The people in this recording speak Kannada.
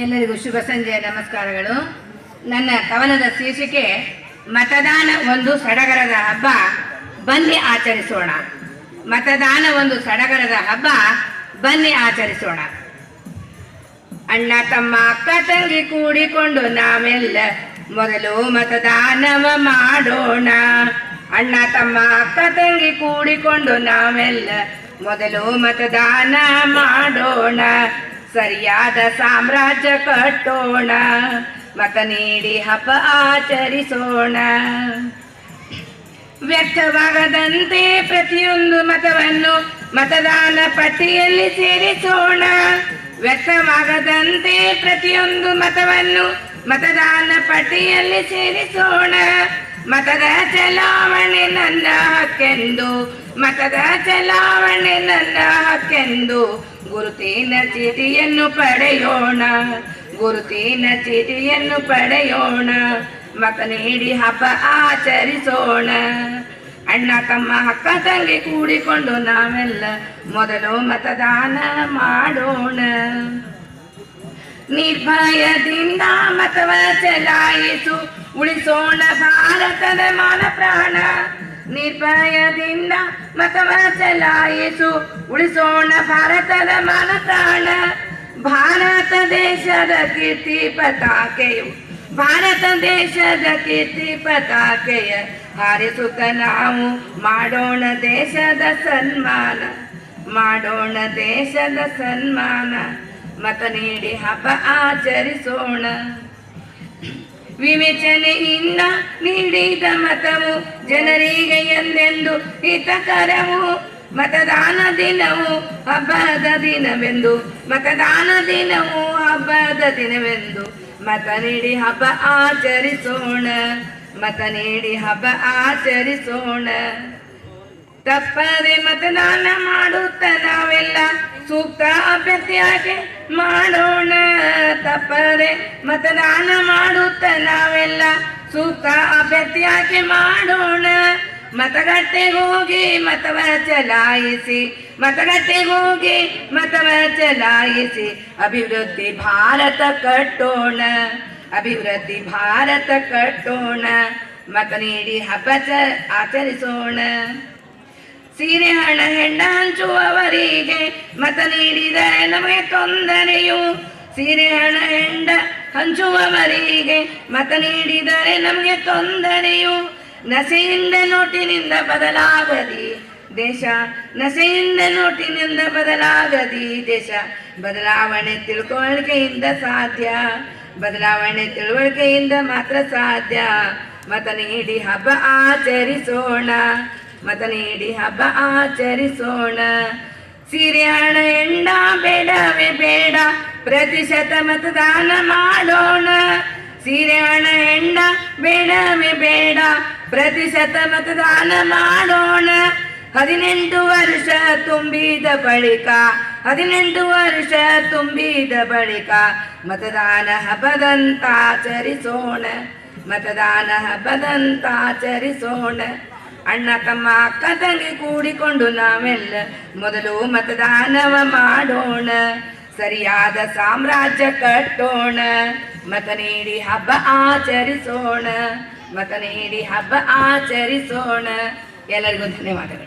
ಎಲ್ಲರಿಗೂ ಶುಭ ಸಂಜೆಯ ನಮಸ್ಕಾರಗಳು. ನನ್ನ ಕವನದ ಶೀರ್ಷಿಕೆ ಮತದಾನ ಒಂದು ಸಡಗರದ ಹಬ್ಬ, ಬನ್ನಿ ಆಚರಿಸೋಣ. ಮತದಾನ ಒಂದು ಸಡಗರದ ಹಬ್ಬ, ಬನ್ನಿ ಆಚರಿಸೋಣ. ಅಣ್ಣ ತಮ್ಮ ಅಕ್ಕ ತಂಗಿ ಕೂಡಿಕೊಂಡು ನಾವೆಲ್ಲ ಮೊದಲು ಮತದಾನವ ಮಾಡೋಣ. ಅಣ್ಣ ತಮ್ಮ ಅಕ್ಕ ತಂಗಿ ಕೂಡಿಕೊಂಡು ನಾವೆಲ್ಲ ಮೊದಲು ಮತದಾನ ಮಾಡೋಣ. ಸರಿಯಾದ ಸಾಮ್ರಾಜ್ಯ ಕಟ್ಟೋಣ, ಮತ ನೀಡಿ ಹಬ್ಬ ಆಚರಿಸೋಣ. ವ್ಯರ್ಥವಾಗದಂತೆ ಪ್ರತಿಯೊಂದು ಮತವನ್ನು ಮತದಾನ ಪಟ್ಟಿಯಲ್ಲಿ ಸೇರಿಸೋಣ. ವ್ಯರ್ಥವಾಗದಂತೆ ಪ್ರತಿಯೊಂದು ಮತವನ್ನು ಮತದಾನ ಪಟ್ಟಿಯಲ್ಲಿ ಸೇರಿಸೋಣ. ಮತದ ಚಲಾವಣೆ ನನ್ನ ಹಕ್ಕೆಂದು, ಮತದ ಚಲಾವಣೆ ನನ್ನ ಹಕ್ಕೆಂದು ಗುರುತಿನ ಚೀಟಿಯನ್ನು ಪಡೆಯೋಣ. ಗುರುತಿನ ಚೀಟಿಯನ್ನು ಪಡೆಯೋಣ, ಮತ ನೀಡಿ ಹಬ್ಬ ಆಚರಿಸೋಣ. ಅಣ್ಣ ತಮ್ಮ ಅಕ್ಕ ತಂಗಿ ಕೂಡಿಕೊಂಡು ನಾವೆಲ್ಲ ಮೊದಲು ಮತದಾನ ಮಾಡೋಣ. ನಿರ್ಭಯದಿಂದ ಮತವ ಚಲಾಯಿಸು, ಉಳಿಸೋಣ ಭಾರತದ ಮಾನ ಪ್ರಾಣ. ನಿರ್ಭಯದಿಂದ ಮತವ ಚಲಾಯಿಸು, ಉಳಿಸೋಣ ಭಾರತದ ಮಾನ ಪ್ರಾಣ. ಭಾರತ ದೇಶದ ಕೀರ್ತಿ ಪತಾಕೆಯು, ಭಾರತ ದೇಶದ ಕೀರ್ತಿ ಪತಾಕೆಯ ಹಾರಿಸುತ್ತ ನಾವು ಮಾಡೋಣ ದೇಶದ ಸನ್ಮಾನ, ಮಾಡೋಣ ದೇಶದ ಸನ್ಮಾನ. ಮತ ನೀಡಿ ಹಬ್ಬ ಆಚರಿಸೋಣ. ವಿವೇಚನೆಯಿಂದ ನೀಡಿದ ಮತವು ಜನರಿಗೆ ಎಂದೆಂದು ಹಿತಕರವು. ಮತದಾನ ದಿನವು ಹಬ್ಬದ ದಿನವೆಂದು, ಮತದಾನ ದಿನವು ಹಬ್ಬದ ದಿನವೆಂದು ಮತ ನೀಡಿ ಹಬ್ಬ ಆಚರಿಸೋಣ. ಮತ ನೀಡಿ ಹಬ್ಬ ಆಚರಿಸೋಣ. ತಪ್ಪದೆ ಮತದಾನ ಮಾಡುತ್ತ ನಾವೆಲ್ಲ ಸೂಕ್ತ ಅಭ್ಯರ್ಥಿ ಆಯ್ಕೆ ಮಾಡೋಣ. ತಪ್ಪದೆ ಮತದಾನ ಮಾಡುತ್ತ ನಾವೆಲ್ಲ ಸೂಕ್ತ ಅಭ್ಯರ್ಥಿ ಆಯ್ಕೆ ಮಾಡೋಣ. ಮತಗಟ್ಟೆಗೆ ಹೋಗಿ ಮತವ ಚಲಾಯಿಸಿ, ಮತಗಟ್ಟೆಗೆ ಹೋಗಿ ಮತವ ಚಲಾಯಿಸಿ ಅಭಿವೃದ್ಧಿ ಭಾರತ ಕಟ್ಟೋಣ. ಅಭಿವೃದ್ಧಿ ಭಾರತ ಕಟ್ಟೋಣ. ಮತ ನೀಡಿ ಹಬ್ಬ ಆಚರಿಸೋಣ. ಸೀರೆ ಹಣ ಹೆಂಡ ಹಂಚುವವರಿಗೆ ಮತ ನೀಡಿದರೆ ನಮಗೆ ತೊಂದರೆಯು. ಸೀರೆ ಹಣ ಹೆಂಡ ಹಂಚುವವರಿಗೆ ಮತ ನೀಡಿದರೆ ನಮಗೆ ತೊಂದರೆಯು. ನಸೆಯಿಂದ ನೋಟಿನಿಂದ ಬದಲಾಗದಿ ದೇಶ, ನಸೆಯಿಂದ ನೋಟಿನಿಂದ ಬದಲಾಗದಿ ದೇಶ. ಬದಲಾವಣೆ ತಿಳುವಳಿಕೆಯಿಂದ ಸಾಧ್ಯ, ಬದಲಾವಣೆ ತಿಳುವಳಿಕೆಯಿಂದ ಮಾತ್ರ ಸಾಧ್ಯ. ಮತ ನೀಡಿ ಹಬ್ಬ ಆಚರಿಸೋಣ. ಮತ ನೀಡಿ ಹಬ್ಬ ಆಚರಿಸೋಣ. ಸೀರೆ ಹಣ ಹೆಂಡ ಬೇಡವೇ ಬೇಡ, ಪ್ರತಿಶತ ಮತದಾನ ಮಾಡೋಣ. ಸೀರೆ ಹಣ ಹೆಂಡ ಬೇಡವೇ ಬೇಡ, ಪ್ರತಿಶತ ಮತದಾನ ಮಾಡೋಣ. 18 ವರ್ಷ ತುಂಬಿದ ಬಳಿಕ, 18 ವರ್ಷ ತುಂಬಿದ ಬಳಿಕ ಮತದಾನ ಹಬ್ಬದಂತಾಚರಿಸೋಣ. ಮತದಾನ ಹಬ್ಬದಂತಾಚರಿಸೋಣ. ಅಣ್ಣ ತಮ್ಮ ಅಕ್ಕ ತಂಗಿ ಕೂಡಿಕೊಂಡು ನಾವೆಲ್ಲ ಮೊದಲು ಮತದಾನವ ಮಾಡೋಣ. ಸರಿಯಾದ ಸಾಮ್ರಾಜ್ಯ ಕಟ್ಟೋಣ, ಮತ ನೀಡಿ ಹಬ್ಬ ಆಚರಿಸೋಣ. ಮತ ನೀಡಿ ಹಬ್ಬ ಆಚರಿಸೋಣ. ಎಲ್ಲರಿಗೂ ಧನ್ಯವಾದಗಳು.